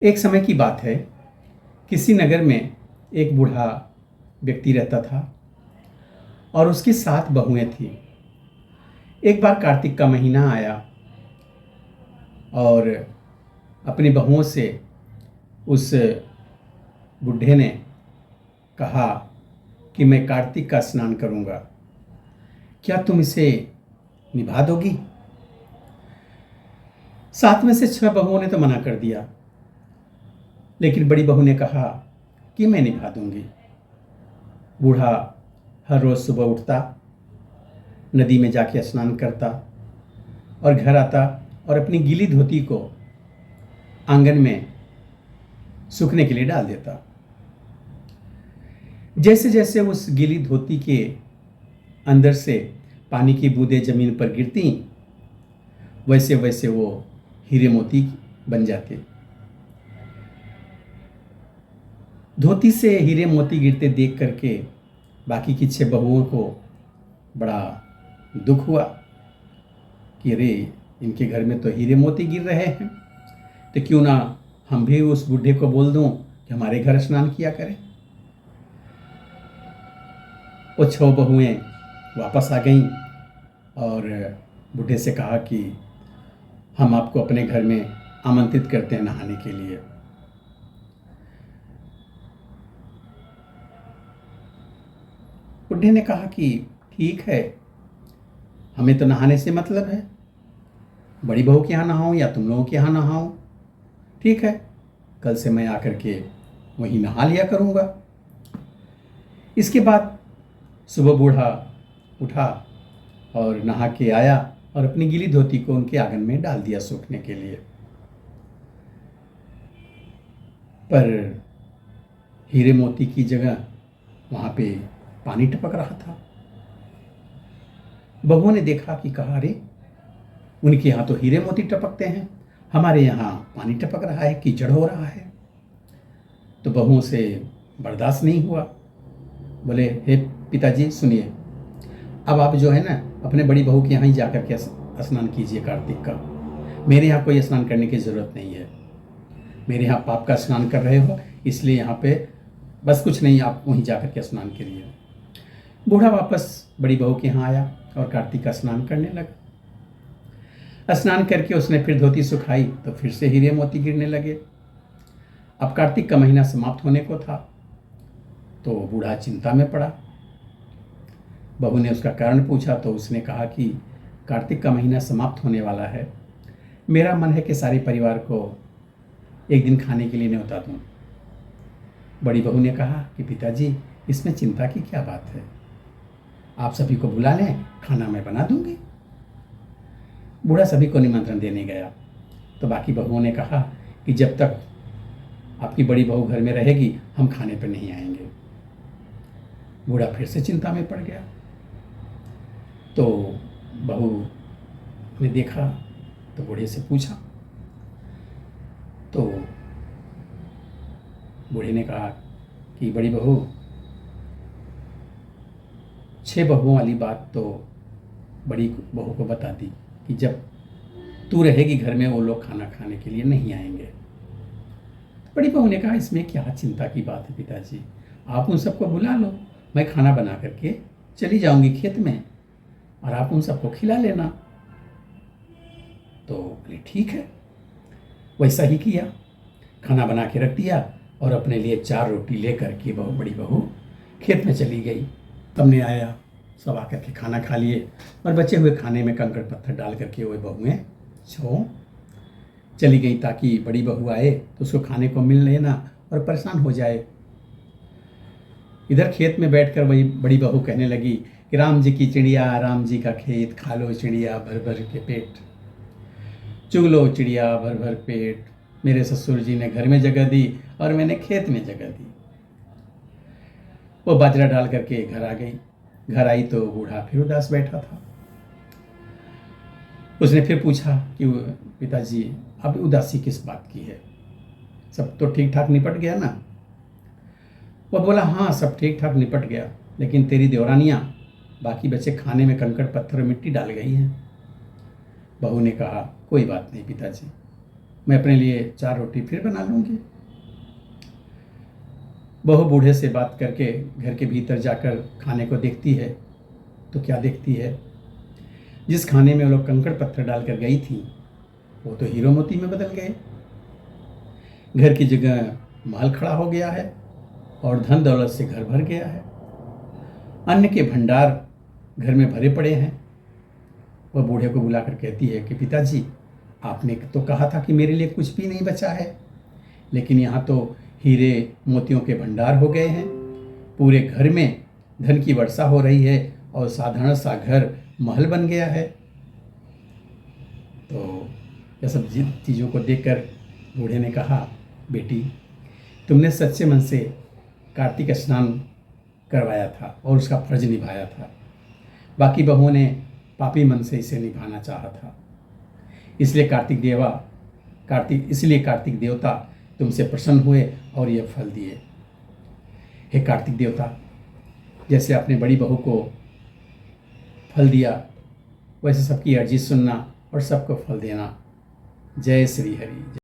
एक समय की बात है। किसी नगर में एक बूढ़ा व्यक्ति रहता था और उसकी 7 बहुएं थीं। एक बार कार्तिक का महीना आया और अपनी बहुओं से उस बूढ़े ने कहा कि मैं कार्तिक का स्नान करूंगा, क्या तुम इसे निभा दोगी? 7 में से 6 बहुओं ने तो मना कर दिया, लेकिन बड़ी बहू ने कहा कि मैं निभा दूंगी। बूढ़ा हर रोज सुबह उठता, नदी में जाके स्नान करता और घर आता और अपनी गीली धोती को आंगन में सूखने के लिए डाल देता। जैसे जैसे उस गीली धोती के अंदर से पानी की बूंदें जमीन पर गिरती, वैसे वैसे वो हीरे मोती बन जाते। धोती से हीरे मोती गिरते देख करके बाकी की 6 बहुओं को बड़ा दुख हुआ कि अरे, इनके घर में तो हीरे मोती गिर रहे हैं, तो क्यों ना हम भी उस बूढ़े को बोल दूं कि हमारे घर स्नान किया करें। वो 6 बहुएं वापस आ गईं और बूढ़े से कहा कि हम आपको अपने घर में आमंत्रित करते हैं नहाने के लिए। बूढ़े ने कहा कि ठीक है, हमें तो नहाने से मतलब है, बड़ी बहू के यहाँ नहाऊं या तुम लोगों के यहाँ नहाऊं, ठीक है, कल से मैं आकर के वहीं नहा लिया करूँगा। इसके बाद सुबह बूढ़ा उठा और नहा के आया और अपनी गीली धोती को उनके आंगन में डाल दिया सूखने के लिए। पर हीरे मोती की जगह वहाँ पे पानी टपक रहा था। बहुओं ने देखा कि कहा, अरे, उनके यहाँ तो हीरे मोती टपकते हैं, हमारे यहाँ पानी टपक रहा है, कीचड़ हो रहा है। तो बहुओं से बर्दाश्त नहीं हुआ। बोले, हे पिताजी सुनिए, अब आप जो है ना अपने बड़ी बहू के यहाँ ही जाकर के स्नान कीजिए कार्तिक का। मेरे यहाँ कोई स्नान करने की ज़रूरत नहीं है, मेरे यहाँ पाप का स्नान कर रहे हो, इसलिए यहाँ पे बस कुछ नहीं, आप वहीं जाकर के स्नान करिए। बूढ़ा वापस बड़ी बहू के यहाँ आया और कार्तिक का स्नान करने लगा। स्नान करके उसने फिर धोती सुखाई तो फिर से हीरे मोती गिरने लगे। अब कार्तिक का महीना समाप्त होने को था, तो बूढ़ा चिंता में पड़ा। बहू ने उसका कारण पूछा तो उसने कहा कि कार्तिक का महीना समाप्त होने वाला है, मेरा मन है कि सारे परिवार को एक दिन खाने के लिए न्योता दूं। बड़ी बहू ने कहा कि पिताजी, इसमें चिंता की क्या बात है, आप सभी को बुला लें, खाना मैं बना दूंगी। बूढ़ा सभी को निमंत्रण देने गया तो बाकी बहुओं ने कहा कि जब तक आपकी बड़ी बहू घर में रहेगी हम खाने पर नहीं आएंगे। बूढ़ा फिर से चिंता में पड़ गया। तो बहू ने देखा तो बूढ़े से पूछा, तो बूढ़े ने कहा कि बड़ी बहू, 6 बहुओं वाली बात तो बड़ी बहू को बता दी कि जब तू रहेगी घर में वो लोग खाना खाने के लिए नहीं आएंगे। तो बड़ी बहू ने कहा, इसमें क्या चिंता की बात है पिताजी, आप उन सबको बुला लो, मैं खाना बना करके चली जाऊंगी खेत में और आप उन सबको खिला लेना। तो बोले ठीक है। वैसा ही किया, खाना बना के रख दिया और अपने लिए 4 रोटी लेकर के बड़ी बहू खेत में चली गई। तब ने आया, सब आकर के खाना खा लिए और बचे हुए खाने में कंकड़ पत्थर डाल करके वो बहुएं चली गई ताकि बड़ी बहू आए तो उसको खाने को मिल लेना और परेशान हो जाए। इधर खेत में बैठकर वही बड़ी बहू कहने लगी कि राम जी की चिड़िया, राम जी का खेत, खा लो चिड़िया भर भर के पेट, चुग लो चिड़िया भर भर पेट, मेरे ससुर जी ने घर में जगह दी और मैंने खेत में जगह दी। वो बाजरा डाल करके घर आ गई। घर आई तो बूढ़ा फिर उदास बैठा था। उसने फिर पूछा कि पिताजी, अब उदासी किस बात की है, सब तो ठीक ठाक निपट गया ना? वो बोला, हाँ सब ठीक ठाक निपट गया, लेकिन तेरी देवरानियाँ बाकी बच्चे खाने में कंकड़ पत्थर और मिट्टी डाल गई हैं। बहू ने कहा, कोई बात नहीं पिताजी, मैं अपने लिए 4 रोटी फिर बना लूँगी। बहू बूढ़े से बात करके घर के भीतर जाकर खाने को देखती है तो क्या देखती है, जिस खाने में वो लोग कंकड़ पत्थर डालकर गई थी वो तो हीरो मोती में बदल गए। घर की जगह माल खड़ा हो गया है और धन दौलत से घर भर गया है। अन्न के भंडार घर में भरे पड़े हैं। वह बूढ़े को बुलाकर कहती है कि पिताजी, आपने तो कहा था कि मेरे लिए कुछ भी नहीं बचा है, लेकिन यहाँ तो हीरे मोतियों के भंडार हो गए हैं। पूरे घर में धन की वर्षा हो रही है और साधारण सा घर महल बन गया है। तो यह सब चीज़ों को देखकर बूढ़े ने कहा, बेटी, तुमने सच्चे मन से कार्तिक स्नान करवाया था और उसका फर्ज निभाया था। बाकी बहुओं ने पापी मन से इसे निभाना चाहा था। इसलिए कार्तिक देवता तुमसे प्रसन्न हुए और यह फल दिए। हे कार्तिक देवता, जैसे आपने बड़ी बहू को फल दिया वैसे सबकी अर्जी सुनना और सबको फल देना। जय श्री हरि।